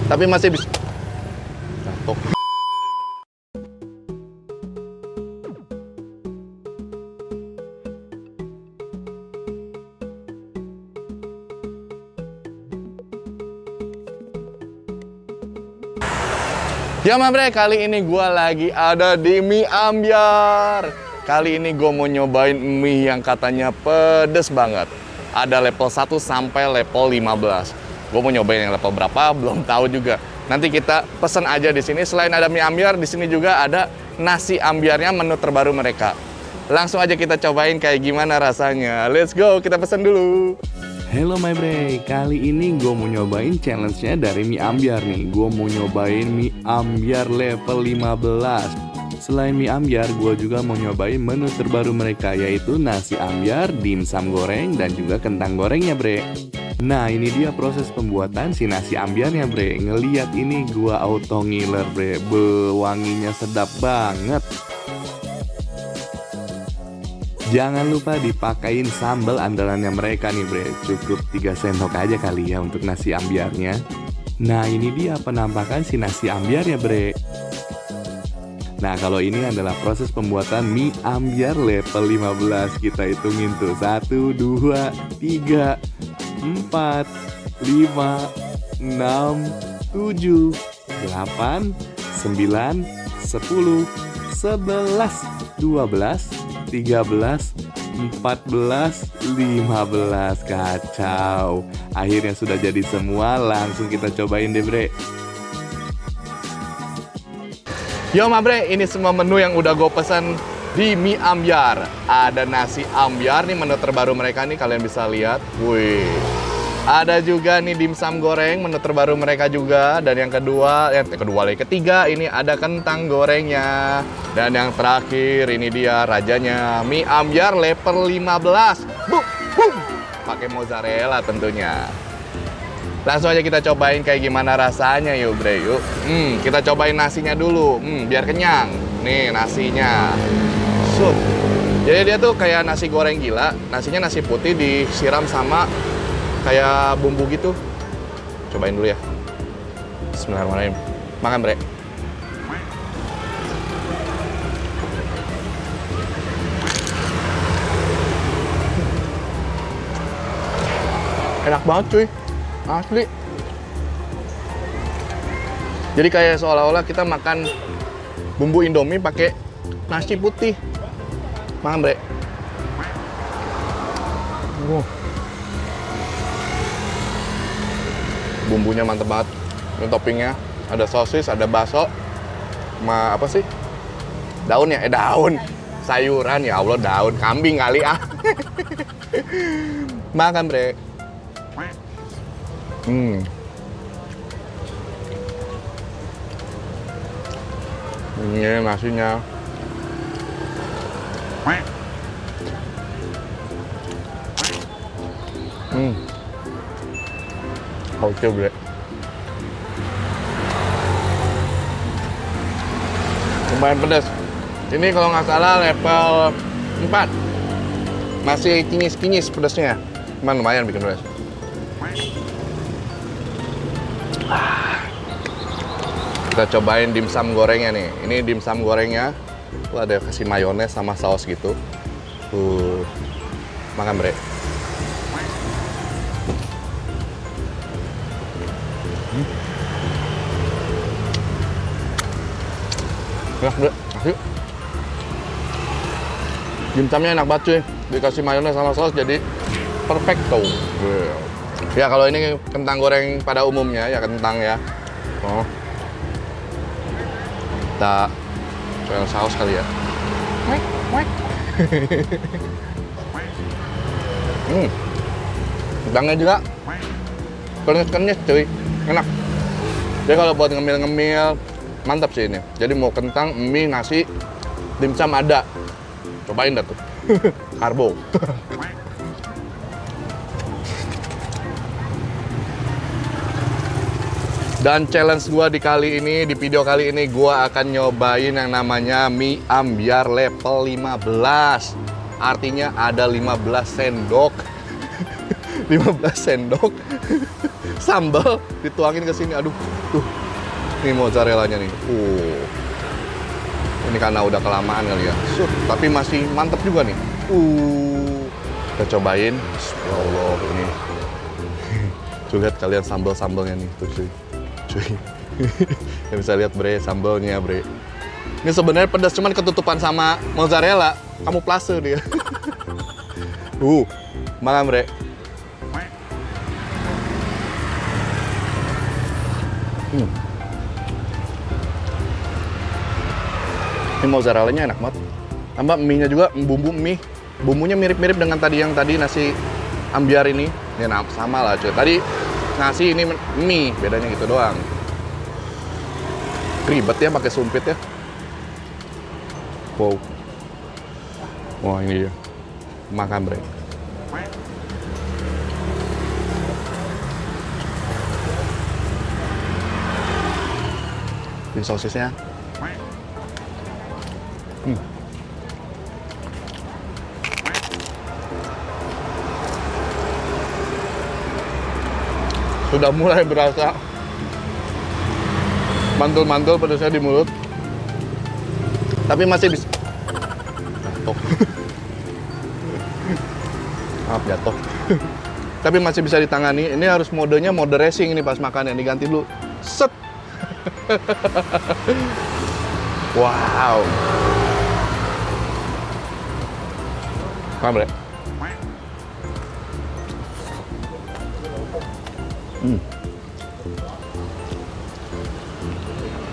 Tapi masih bisa. Jatuh. Ya Bre, kali ini gue lagi ada di Mie Ambyar. Kali ini gue mau nyobain mie yang katanya pedes banget. Ada level 1 sampai level 15. Gue mau nyobain yang level berapa, belum tahu juga. Nanti kita pesen aja di sini. Selain ada mie ambyar, di sini juga ada nasi ambyarnya, menu terbaru mereka. Langsung aja kita cobain kayak gimana rasanya. Let's go, kita pesen dulu. Hello my bre, kali ini gue mau nyobain challenge-nya dari Mie Ambyar nih. Gue mau nyobain Mie Ambyar level 15. Selain Mie Ambyar, gue juga mau nyobain menu terbaru mereka, yaitu nasi ambyar, dimsum goreng, dan juga kentang gorengnya bre. Nah ini dia proses pembuatan si nasi ambyarnya bre. Ngeliat ini gue auto ngiler bre, wanginya sedap banget. Jangan lupa dipakein sambal andalannya mereka nih bre. Cukup 3 sendok aja kali ya untuk nasi ambyarnya. Nah ini dia penampakan si nasi ambyar ya bre. Nah kalau ini adalah proses pembuatan mie ambyar level 15. Kita hitungin tuh 1, 2, 3, 4, 5, 6, 7, 8, 9, 10, 11, 12, 13, 14, 15. Kacau. Akhirnya sudah jadi semua. Langsung kita cobain deh bre. Yo Bre, ini semua menu yang udah gue pesan di Mie Ambyar. Ada nasi ambyar nih, menu terbaru mereka nih, kalian bisa lihat. Wih. Ada juga nih dimsum goreng, menu terbaru mereka juga. Dan yang ketiga ini ada kentang gorengnya. Dan yang terakhir ini dia rajanya, Mie Ambyar level 15. Pakai mozzarella tentunya. Langsung aja kita cobain kayak gimana rasanya yuk bre, yuk. Kita cobain nasinya dulu, biar kenyang. Nih nasinya. Jadi dia tuh kayak nasi goreng gila. Nasinya nasi putih disiram sama kayak bumbu gitu. Cobain dulu ya. Bismillahirrahmanirrahim. Makan bre. Enak banget cuy, asli. Jadi kayak seolah-olah kita makan bumbu Indomie pakai nasi putih. Makan bre. Bumbunya mantep banget. Ini toppingnya ada sosis, ada bakso, sama apa sih? Daun ya? Daun. Sayuran ya Allah, daun kambing kali ah. Makan bre. Ini nasinya. Oke bre. Lumayan pedas. Ini kalau nggak salah level 4. Masih kinyis-kinyis pedasnya. Cuman lumayan bikin pedas. Kita cobain dimsum gorengnya nih. Ini dimsum gorengnya. Tuh ada kasih mayones sama saus gitu. Makan bre. Enak bre, asik. Dimsumnya enak banget cuy. Dikasih mayones sama saus jadi perfecto. Ya kalau ini kentang goreng pada umumnya ya kentang ya. Kita coba saus kali ya. Kentangnya juga kenyis-kenyis cuy, enak. Jadi kalau buat ngemil-ngemil mantap sih ini. Jadi mau kentang, mie, nasi, dimsum ada. Cobain dah tuh. Karbo. Dan challenge gua di video kali ini gua akan nyobain yang namanya Mie Ambyar level 15. Artinya ada 15 sendok. 15 sendok sambal dituangin ke sini. Aduh. Ini mozzarellanya nih. Ini karena udah kelamaan kali ya. Tapi masih mantep juga nih. Kita cobain. Bismillah ini. Tuh lihat kalian sambal-sambalnya nih tuh cuy. Yang bisa lihat bre, sambalnya bre. Ini sebenarnya pedas cuman ketutupan sama mozzarella. Kamu plase dia. Makan bre. Ini mozzarellanya enak banget. Tambah mie-nya juga, bumbunya mirip-mirip dengan tadi nasi ambyar ini. Ya sama lah cuy. Tadi nasi, ini mie, bedanya gitu doang. Ribet ya pakai sumpit ya. Wow. Wah ini dia. Makan bre. Ini sosisnya. Sudah mulai berasa mantul-mantul pedasnya di mulut. Tapi masih bisa jatuh. Maaf jatuh. Tapi masih bisa ditangani. Ini harus modenya mode racing ini pas makan, yang diganti dulu. Set. Wow. Kamre.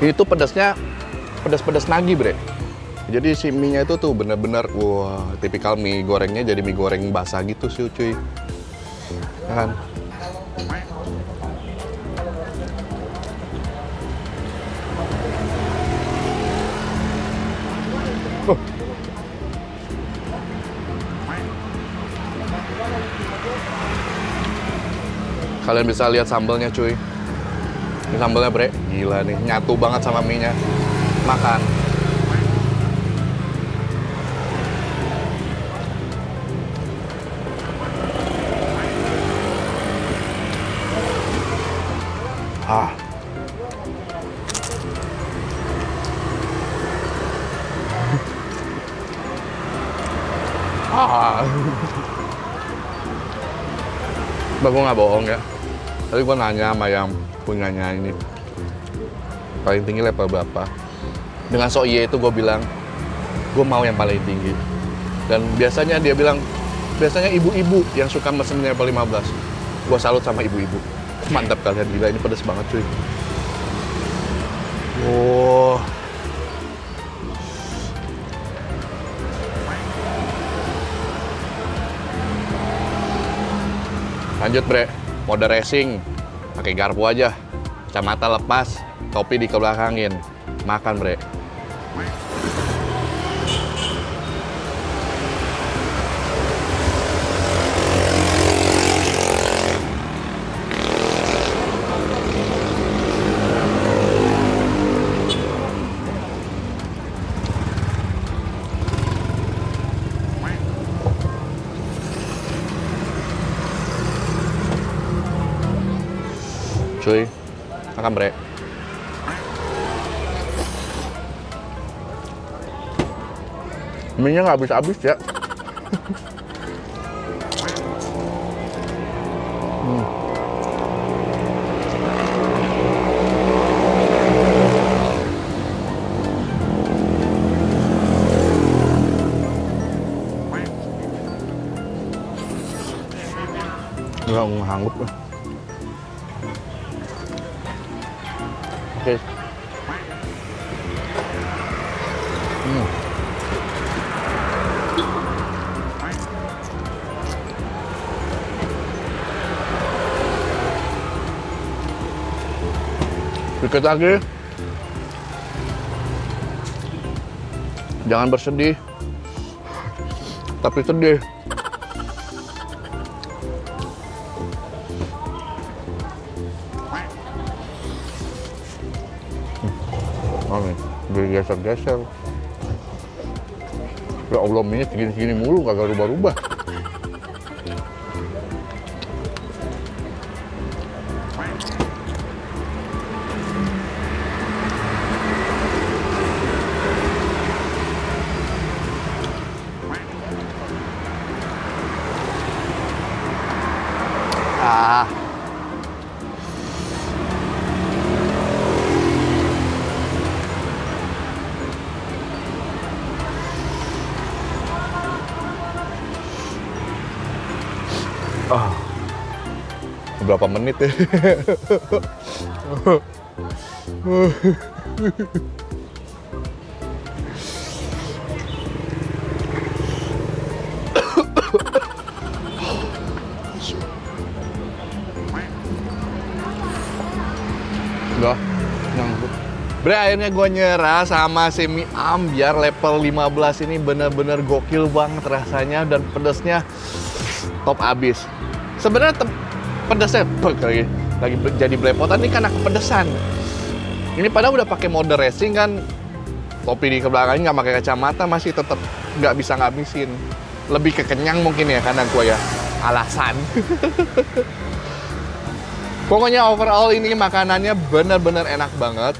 Itu pedasnya pedas nagi bre. Jadi si mie-nya itu tuh bener-bener wah, tipikal mie gorengnya jadi mie goreng basah gitu sih cuy. Ya kan? Kalian bisa lihat sambalnya cuy. Ini sambalnya bre, gila nih, nyatu banget sama mie-nya. Makan. Gue nggak bohong ya. Tadi gue nanya sama yang punyanya ini, paling tinggi level berapa. Dengan so iya itu gue bilang, gue mau yang paling tinggi. Dan biasanya dia bilang, biasanya ibu-ibu yang suka mesen level 15. Gue salut sama ibu-ibu. Mantap kalian, gila ini pedes banget cuy. Wow. Lanjut bre, mode racing, pakai garpu aja, kacamata lepas, topi dikebelakangin, makan bre. Cuy, makan bre. Mie-nya nggak habis-habis ya. Nggak nganggup lah. Oke. Dikit lagi. Jangan bersedih. Tapi sedih. Bergeser-geser. Ya Allah, minyak segini-segini mulu, kagak rubah-rubah. berapa menit ya. Udah, nyangkut. Bre, akhirnya gue nyerah sama si mie ambyar level 15 ini bener-bener gokil banget rasanya dan pedesnya top abis. Sebenarnya pedesnya lagi jadi belepotan ini karena kepedesan. Ini padahal udah pakai mode racing kan, topi di belakangnya nggak pakai kacamata masih tetap nggak bisa ngabisin. Lebih kekenyang mungkin ya karena gue ya alasan. Pokoknya overall ini makanannya bener-bener enak banget.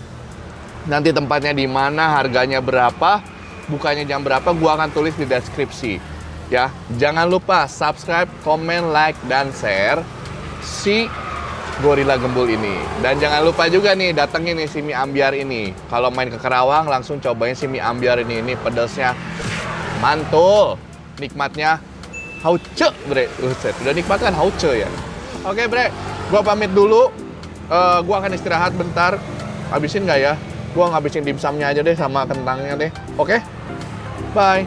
Nanti tempatnya di mana, harganya berapa, bukanya jam berapa, gua akan tulis di deskripsi. Ya, jangan lupa subscribe, komen, like, dan share si gorila gembul ini. Dan jangan lupa juga nih datengin nih si mie ambyar ini. Kalau main ke Karawang langsung cobain si mie ambyar ini. Ini pedasnya mantul, nikmatnya hauce, bre. Udah nikmat kan hauce ya. Oke, bre. Gua pamit dulu. Gua akan istirahat bentar. Habisin nggak ya? Gua ngabisin dimsumnya aja deh sama kentangnya deh. Oke? Bye.